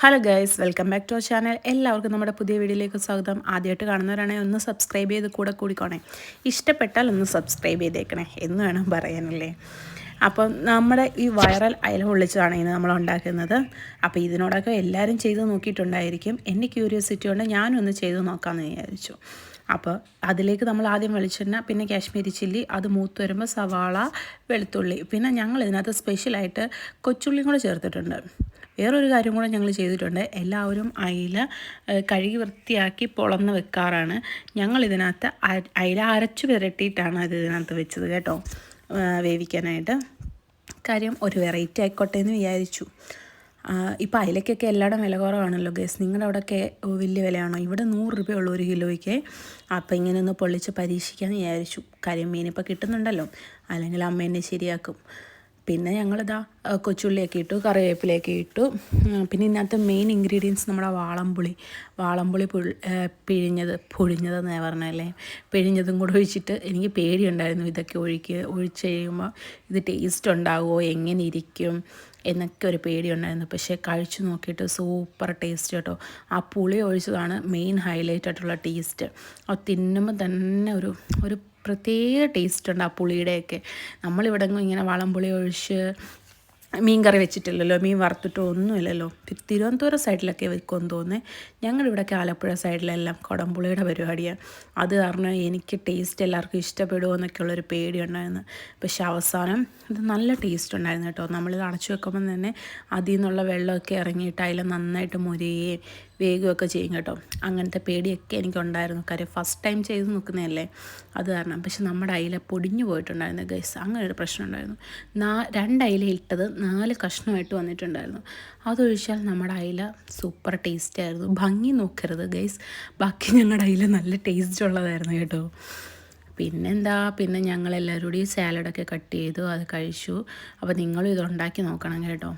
Hello guys, welcome back to our channel. എല്ലാവർക്കും നമ്മുടെ പുതിയ വീഡിയോയിലേക്ക് സ്വാഗതം. ആദ്യമായിട്ട് കാണുന്നവരാണെങ്കിൽ ഒന്ന് സബ്സ്ക്രൈബ് ചെയ്ത് കൂടിക്കോണേ. ഇഷ്ടപ്പെട്ടാൽ ഒന്ന് സബ്സ്ക്രൈബ് ചെയ്തേക്കണേ എന്ന് വേണം പറയാനല്ലേ. അപ്പം നമ്മുടെ ഈ വൈറൽ അയല പൊള്ളിച്ചതാണ് ഇന്ന് നമ്മൾ ഉണ്ടാക്കുന്നത്. അപ്പോൾ ഇതിനോടൊക്കെ എല്ലാവരും ചെയ്ത് നോക്കിയിട്ടുണ്ടായിരിക്കും. എൻ്റെ ക്യൂരിയോസിറ്റി കൊണ്ട് ഞാനും ഒന്ന് ചെയ്ത് നോക്കാമെന്ന് വിചാരിച്ചു. അപ്പോൾ അതിലേക്ക് നമ്മൾ ആദ്യം വെളിച്ചെണ്ണ, പിന്നെ കാശ്മീരി ചില്ലി, അത് മൂത്ത് വരുമ്പോൾ സവാള, വെളുത്തുള്ളി, പിന്നെ ഞങ്ങൾ ഇതിനകത്ത് സ്പെഷ്യലായിട്ട് കൊച്ചുള്ളിയും കൂടെ ചേർത്തിട്ടുണ്ട്. വേറൊരു കാര്യം കൂടെ ഞങ്ങൾ ചെയ്തിട്ടുണ്ട്. എല്ലാവരും അയില കഴുകി വൃത്തിയാക്കി പൊളന്ന് വെക്കാറാണ്. ഞങ്ങളിതിനകത്ത് അയില അരച്ചു പുരട്ടിയിട്ടാണ് അത് ഇതിനകത്ത് വെച്ചത് കേട്ടോ, വേവിക്കാനായിട്ട്. കാര്യം ഒരു വെറൈറ്റി ആയിക്കോട്ടെ എന്ന് വിചാരിച്ചു. ഇപ്പോൾ അയിലക്കൊക്കെ എല്ലായിടും വില കുറവാണല്ലോ ഗൈസ്. നിങ്ങളുടെ അവിടെയൊക്കെ വലിയ വിലയാണോ? ഇവിടെ 100 രൂപയുള്ളൂ ഒരു കിലോയ്ക്ക്. അപ്പോൾ ഇങ്ങനെ ഒന്ന് പൊള്ളിച്ച് പരീക്ഷിക്കാമെന്ന് വിചാരിച്ചു. കാര്യം മീനിപ്പോൾ കിട്ടുന്നുണ്ടല്ലോ, അല്ലെങ്കിൽ അമ്മ എന്നെ ശരിയാക്കും. പിന്നെ ഞങ്ങളിതാ കൊച്ചുള്ളിയൊക്കെ ഇട്ടു, കറിവേപ്പിലയൊക്കെ ഇട്ടു. പിന്നെ ഇതിനകത്ത് മെയിൻ ഇൻഗ്രീഡിയൻസ് നമ്മുടെ വാളംപുളി പൊഴിഞ്ഞതെന്ന് പറഞ്ഞല്ലേ, പിഴിഞ്ഞതും കൂടെ ഒഴിച്ചിട്ട് എനിക്ക് പേടിയുണ്ടായിരുന്നു ഇതൊക്കെ ഒഴിച്ച് കഴിയുമ്പോൾ ഇത് ടേസ്റ്റ് ഉണ്ടാകുമോ, എങ്ങനെ ഇരിക്കും എന്നൊക്കെ ഒരു പേടിയുണ്ടായിരുന്നു. പക്ഷേ കഴിച്ചു നോക്കിയിട്ട് സൂപ്പർ ടേസ്റ്റ് കേട്ടോ. ആ പുളി ഒഴിച്ചതാണ് മെയിൻ ഹൈലൈറ്റ് ആയിട്ടുള്ള ടേസ്റ്റ്. അത് തിന്നുമ്പോൾ തന്നെ ഒരു പ്രത്യേക ടേസ്റ്റ് ഉണ്ട് ആ പുളിയുടെയൊക്കെ. നമ്മളിവിടെ ഇങ്ങനെ വളംപുളി ഒഴിച്ച് മീൻ കറി വെച്ചിട്ടില്ലല്ലോ, മീൻ വറുത്തിട്ടോ ഒന്നുമില്ലല്ലോ. തിരുവനന്തപുരം സൈഡിലൊക്കെ വെക്കുമെന്ന് തോന്നുന്നത്. ഞങ്ങളിവിടെയൊക്കെ ആലപ്പുഴ സൈഡിലെല്ലാം കുടംപുളിയുടെ പരിപാടിയാണ്. അത് കാരണം എനിക്ക് ടേസ്റ്റ് എല്ലാവർക്കും ഇഷ്ടപ്പെടുമോ എന്നൊക്കെയുള്ളൊരു പേടിയുണ്ടായിരുന്നു. പക്ഷേ അവസാനം ഇത് നല്ല ടേസ്റ്റ് ഉണ്ടായിരുന്നു കേട്ടോ. നമ്മളിത് അടച്ചു വെക്കുമ്പം തന്നെ അതിൽ നിന്നുള്ള വെള്ളമൊക്കെ ഇറങ്ങിയിട്ട് അതിൽ നന്നായിട്ട് മുരിയുകയും വേഗമൊക്കെ ചെയ്യും കേട്ടോ. അങ്ങനത്തെ പേടിയൊക്കെ എനിക്കുണ്ടായിരുന്നു. കാര്യം ഫസ്റ്റ് ടൈം ചെയ്ത് നോക്കുന്നതല്ലേ, അത് കാരണം. പക്ഷെ നമ്മുടെ അയില പൊടിഞ്ഞു പോയിട്ടുണ്ടായിരുന്നു ഗൈസ്. അങ്ങനെ ഒരു പ്രശ്നം ഉണ്ടായിരുന്നു. 2 അയില ഇട്ടത് 4 കഷ്ണമായിട്ട് വന്നിട്ടുണ്ടായിരുന്നു. അതൊഴിച്ചാൽ നമ്മുടെ അയില സൂപ്പർ ടേസ്റ്റ് ആയിരുന്നു. ഭംഗി നോക്കരുത് ഗൈസ്, ബാക്കി ഞങ്ങളുടെ അയില നല്ല ടേസ്റ്റ് ഉള്ളതായിരുന്നു കേട്ടോ. പിന്നെ ഞങ്ങളെല്ലാവരും കൂടി സാലഡൊക്കെ കട്ട് ചെയ്തു, അത് കഴിച്ചു. അപ്പോൾ നിങ്ങളും ഇതുണ്ടാക്കി നോക്കണം കേട്ടോ,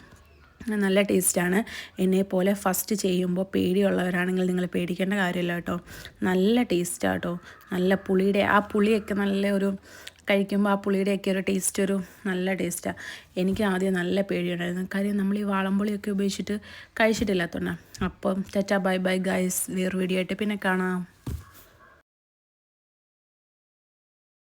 നല്ല ടേസ്റ്റാണ്. എന്നെപ്പോലെ ഫസ്റ്റ് ചെയ്യുമ്പോൾ പേടിയുള്ളവരാണെങ്കിൽ നിങ്ങൾ പേടിക്കേണ്ട കാര്യമില്ല കേട്ടോ. നല്ല ടേസ്റ്റാണ് കേട്ടോ. നല്ല പുളിയൊക്കെ നല്ല ഒരു കഴിക്കുമ്പോൾ ആ പുളിയുടെയൊക്കെ ഒരു ടേസ്റ്റ് നല്ല ടേസ്റ്റാണ്. എനിക്ക് ആദ്യം നല്ല പേടിയുണ്ടായിരുന്നു. കാര്യം നമ്മൾ ഈ വാളംപുളിയൊക്കെ ഉപയോഗിച്ചിട്ട് കഴിച്ചിട്ടില്ലാത്തതുകൊണ്ടാണ്. അപ്പം ടാറ്റാ ബൈ ബൈ ഗൈസ്. വേറെ വീഡിയോ ആയിട്ട് പിന്നെ കാണാം.